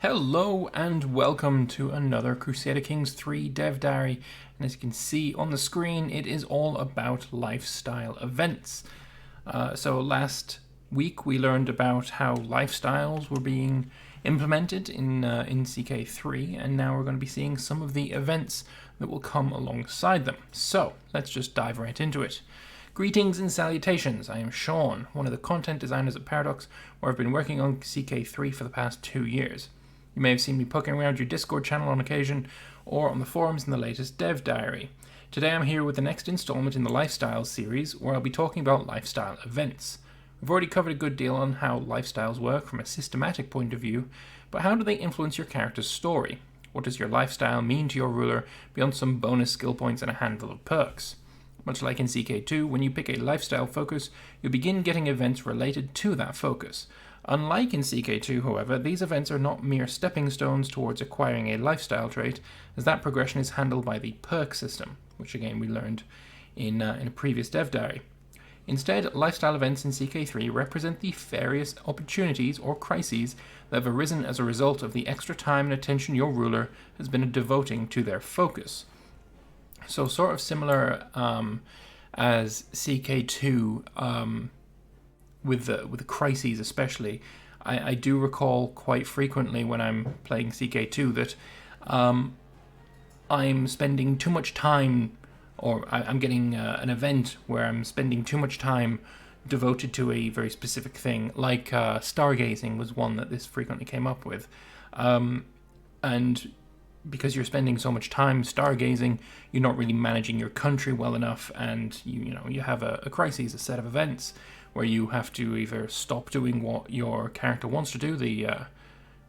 Hello and welcome to another Crusader Kings 3 Dev Diary, and as you can see on the screen, it is all about lifestyle events. So last week we learned about how lifestyles were being implemented in CK3, and now we're going to be seeing some of the events that will come alongside them. So let's just dive right into it. Greetings and salutations, I am Sean, one of the content designers at Paradox, where I've been working on CK3 for the past 2 years. You may have seen me poking around your Discord channel on occasion, or on the forums in the latest Dev Diary. Today I'm here with the next installment in the Lifestyles series, where I'll be talking about lifestyle events. We've already covered a good deal on how lifestyles work from a systematic point of view, but how do they influence your character's story? What does your lifestyle mean to your ruler beyond some bonus skill points and a handful of perks? Much like in CK2, when you pick a lifestyle focus, you'll begin getting events related to that focus. Unlike in CK2, however, these events are not mere stepping stones towards acquiring a lifestyle trait, as that progression is handled by the perk system, which again we learned in a previous Dev Diary. Instead, lifestyle events in CK3 represent the various opportunities or crises that have arisen as a result of the extra time and attention your ruler has been devoting to their focus. So sort of similar as CK2, with the crises especially, I do recall quite frequently when I'm playing CK2 that I'm spending too much time, or I'm getting an event where I'm spending too much time devoted to a very specific thing, like stargazing was one that this frequently came up with. And because you're spending so much time stargazing, you're not really managing your country well enough, and you have a crisis, a set of events where you have to either stop doing what your character wants to do, the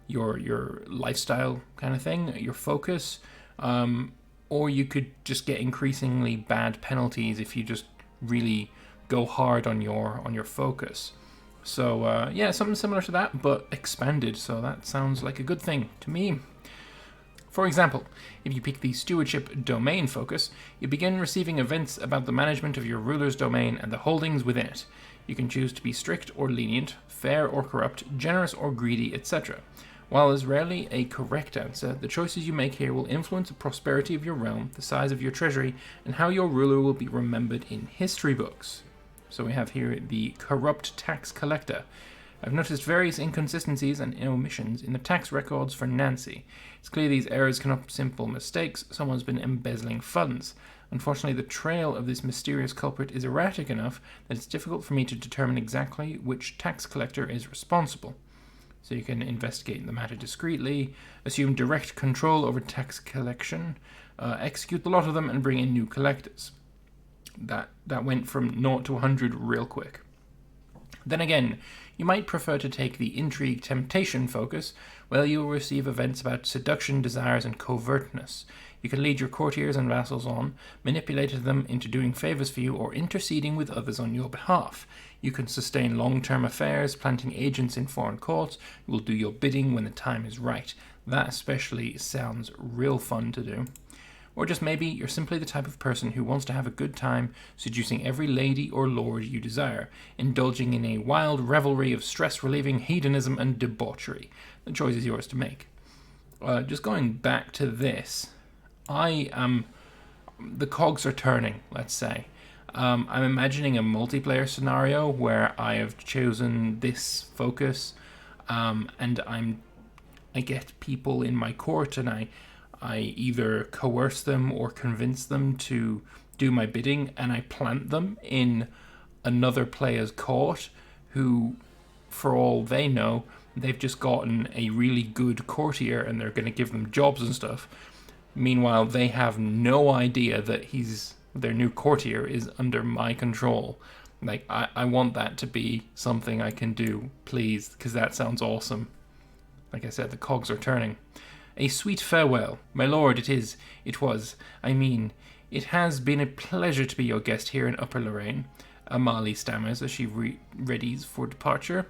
your lifestyle kind of thing, your focus, or you could just get increasingly bad penalties if you just really go hard on your focus. So yeah, something similar to that, but expanded. So that sounds like a good thing to me. For example, if you pick the Stewardship domain focus, you begin receiving events about the management of your ruler's domain and the holdings within it. You can choose to be strict or lenient, fair or corrupt, generous or greedy, etc. While there's rarely a correct answer, the choices you make here will influence the prosperity of your realm, the size of your treasury, and how your ruler will be remembered in history books. So we have here the corrupt tax collector. I've noticed various inconsistencies and omissions in the tax records for Nancy. It's clear these errors cannot be simple mistakes. Someone's been embezzling funds. Unfortunately, the trail of this mysterious culprit is erratic enough that it's difficult for me to determine exactly which tax collector is responsible. So you can investigate the matter discreetly, assume direct control over tax collection, execute the lot of them, and bring in new collectors. That went from 0 to 100 real quick. Then again, you might prefer to take the Intrigue Temptation focus, where you will receive events about seduction, desires, and covertness. You can lead your courtiers and vassals on, manipulate them into doing favors for you, or interceding with others on your behalf. You can sustain long-term affairs, planting agents in foreign courts, who will do your bidding when the time is right. That especially sounds real fun to do. Or just maybe you're simply the type of person who wants to have a good time seducing every lady or lord you desire, indulging in a wild revelry of stress-relieving hedonism and debauchery. The choice is yours to make. Just going back to this, the cogs are turning, let's say. I'm imagining a multiplayer scenario where I have chosen this focus, and I get people in my court, and I either coerce them or convince them to do my bidding, and I plant them in another player's court who, for all they know, they've just gotten a really good courtier and they're going to give them jobs and stuff. Meanwhile, they have no idea that their new courtier is under my control. Like, I want that to be something I can do, please, because that sounds awesome. Like I said, the cogs are turning. A sweet farewell. My lord, it has been a pleasure to be your guest here in Upper Lorraine. Amali stammers as she readies for departure.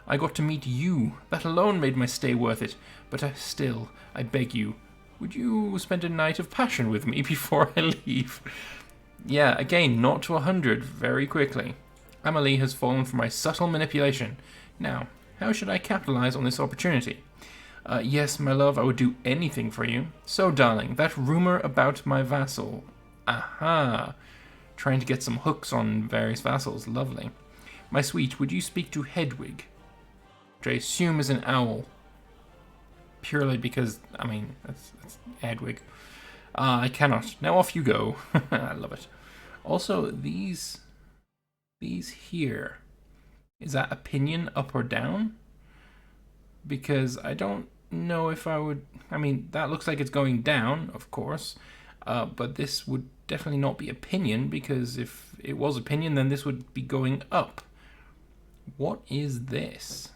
I got to meet you. That alone made my stay worth it. But still, I beg you, would you spend a night of passion with me before I leave? Yeah, again, 0 to 100 very quickly. Amelie has fallen for my subtle manipulation. Now, how should I capitalize on this opportunity? Yes, my love, I would do anything for you. So, darling, that rumor about my vassal. Aha! Trying to get some hooks on various vassals. Lovely. My sweet, would you speak to Hedwig? Which I assume is an owl. Purely because, I mean, that's Hedwig. I cannot. Now off you go. I love it. Also, these here. Is that opinion up or down? Because I don't know if I would... I mean, that looks like it's going down, of course. But this would definitely not be opinion, because if it was opinion, then this would be going up. What is this?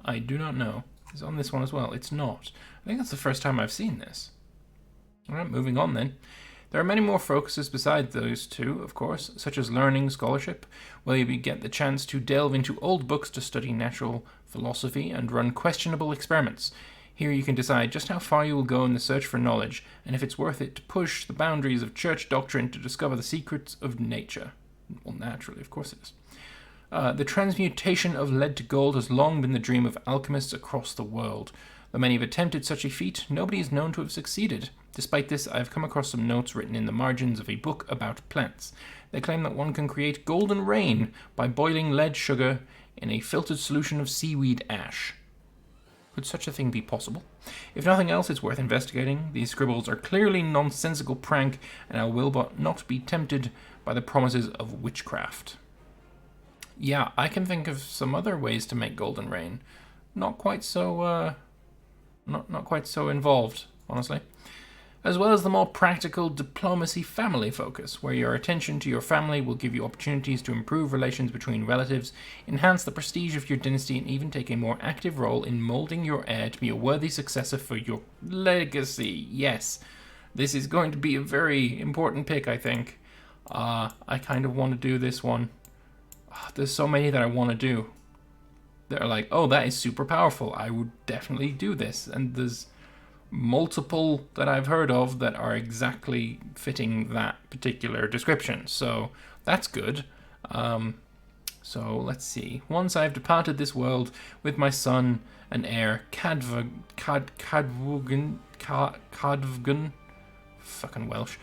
I do not know. It's on this one as well. It's not. I think that's the first time I've seen this. Alright, moving on then. There are many more focuses besides those two, of course, such as learning, scholarship, where you get the chance to delve into old books to study natural philosophy and run questionable experiments. Here you can decide just how far you will go in the search for knowledge, and if it's worth it to push the boundaries of church doctrine to discover the secrets of nature. Well, naturally, of course it is. The transmutation of lead to gold has long been the dream of alchemists across the world. Though many have attempted such a feat, nobody is known to have succeeded. Despite this, I have come across some notes written in the margins of a book about plants. They claim that one can create golden rain by boiling lead sugar in a filtered solution of seaweed ash. Could such a thing be possible? If nothing else, it's worth investigating. These scribbles are clearly nonsensical prank, and I will not be tempted by the promises of witchcraft. Yeah, I can think of some other ways to make golden rain. Not quite so, not quite so involved, honestly. As well as the more practical diplomacy family focus, where your attention to your family will give you opportunities to improve relations between relatives, enhance the prestige of your dynasty, and even take a more active role in molding your heir to be a worthy successor for your legacy. Yes, this is going to be a very important pick, I think. I kind of want to do this one. There's so many that I want to do. They're like, oh, that is super powerful. I would definitely do this. And there's multiple that I've heard of that are exactly fitting that particular description. So that's good. So let's see. Once I've departed this world with my son and heir, Cadwgan, fucking Welsh,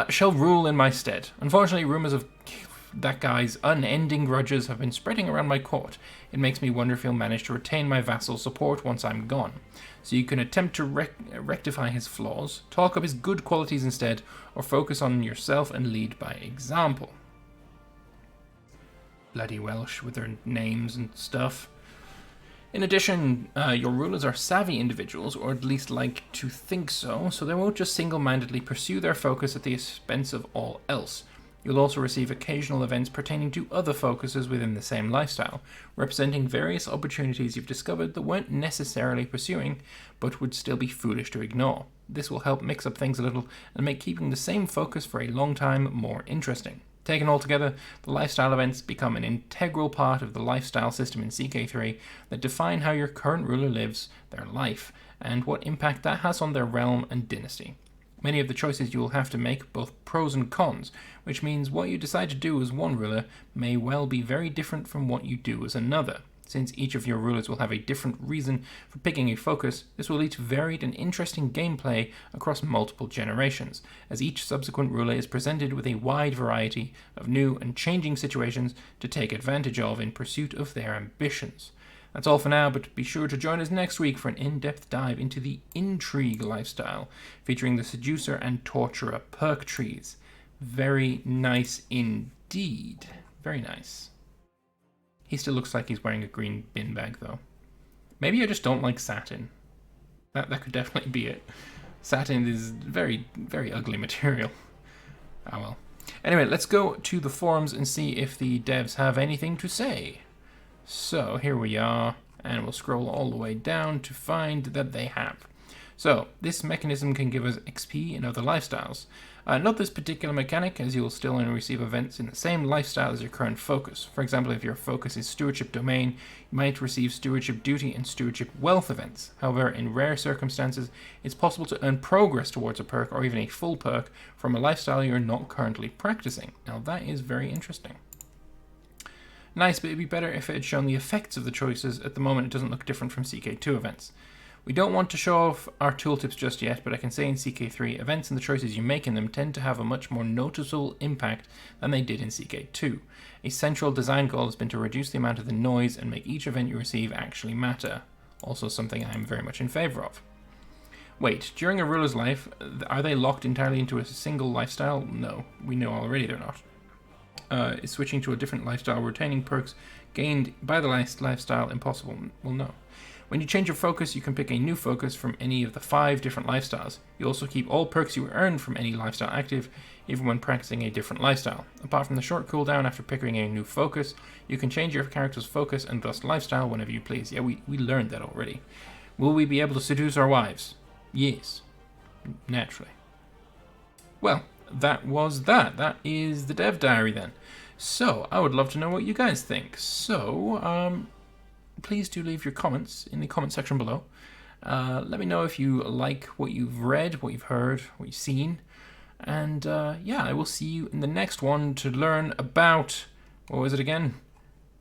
shall rule in my stead. Unfortunately, rumors of that guy's unending grudges have been spreading around my court. It makes me wonder if he'll manage to retain my vassal support once I'm gone. So you can attempt to rectify his flaws, talk up his good qualities instead, or focus on yourself and lead by example. Bloody Welsh with their names and stuff. In addition, your rulers are savvy individuals, or at least like to think so they won't just single-mindedly pursue their focus at the expense of all else. You'll also receive occasional events pertaining to other focuses within the same lifestyle, representing various opportunities you've discovered that weren't necessarily pursuing, but would still be foolish to ignore. This will help mix up things a little and make keeping the same focus for a long time more interesting. Taken all together, the lifestyle events become an integral part of the lifestyle system in CK3 that define how your current ruler lives their life, and what impact that has on their realm and dynasty. Many of the choices you will have to make both pros and cons, which means what you decide to do as one ruler may well be very different from what you do as another. Since each of your rulers will have a different reason for picking a focus, this will lead to varied and interesting gameplay across multiple generations, as each subsequent ruler is presented with a wide variety of new and changing situations to take advantage of in pursuit of their ambitions. That's all for now, but be sure to join us next week for an in-depth dive into the Intrigue lifestyle, featuring the Seducer and Torturer perk trees. Very nice indeed. Very nice. He still looks like he's wearing a green bin bag, though. Maybe I just don't like satin. That could definitely be it. Satin is very, very ugly material. Ah well. Anyway, let's go to the forums and see if the devs have anything to say. So here we are, and we'll scroll all the way down to find that they have. So this mechanism can give us XP in other lifestyles. Not this particular mechanic, as you will still only receive events in the same lifestyle as your current focus. For example, if your focus is Stewardship Domain, you might receive Stewardship Duty and Stewardship Wealth events. However, in rare circumstances, it's possible to earn progress towards a perk or even a full perk from a lifestyle you're not currently practicing. Now that is very interesting. Nice, but it'd be better if it had shown the effects of the choices. At the moment, it doesn't look different from CK2 events. We don't want to show off our tooltips just yet, but I can say in CK3, events and the choices you make in them tend to have a much more noticeable impact than they did in CK2. A central design goal has been to reduce the amount of the noise and make each event you receive actually matter. Also something I am very much in favour of. Wait, during a ruler's life, are they locked entirely into a single lifestyle? No, we know already they're not. Is switching to a different lifestyle, retaining perks gained by the lifestyle impossible? Well, no. When you change your focus, you can pick a new focus from any of the 5 different lifestyles. You also keep all perks you earned from any lifestyle active, even when practicing a different lifestyle. Apart from the short cooldown after picking a new focus, you can change your character's focus and thus lifestyle whenever you please. Yeah, we learned that already. Will we be able to seduce our wives? Yes. Naturally. Well, that was that. That is the dev diary then. So, I would love to know what you guys think. So, please do leave your comments in the comment section below. Let me know if you like what you've read, what you've heard, what you've seen. And yeah, I will see you in the next one to learn about, what was it again?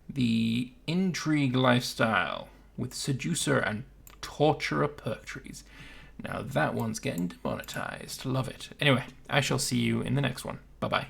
The Intrigue lifestyle with Seducer and Torturer perk trees. Now that one's getting demonetized. Love it. Anyway, I shall see you in the next one. Bye-bye.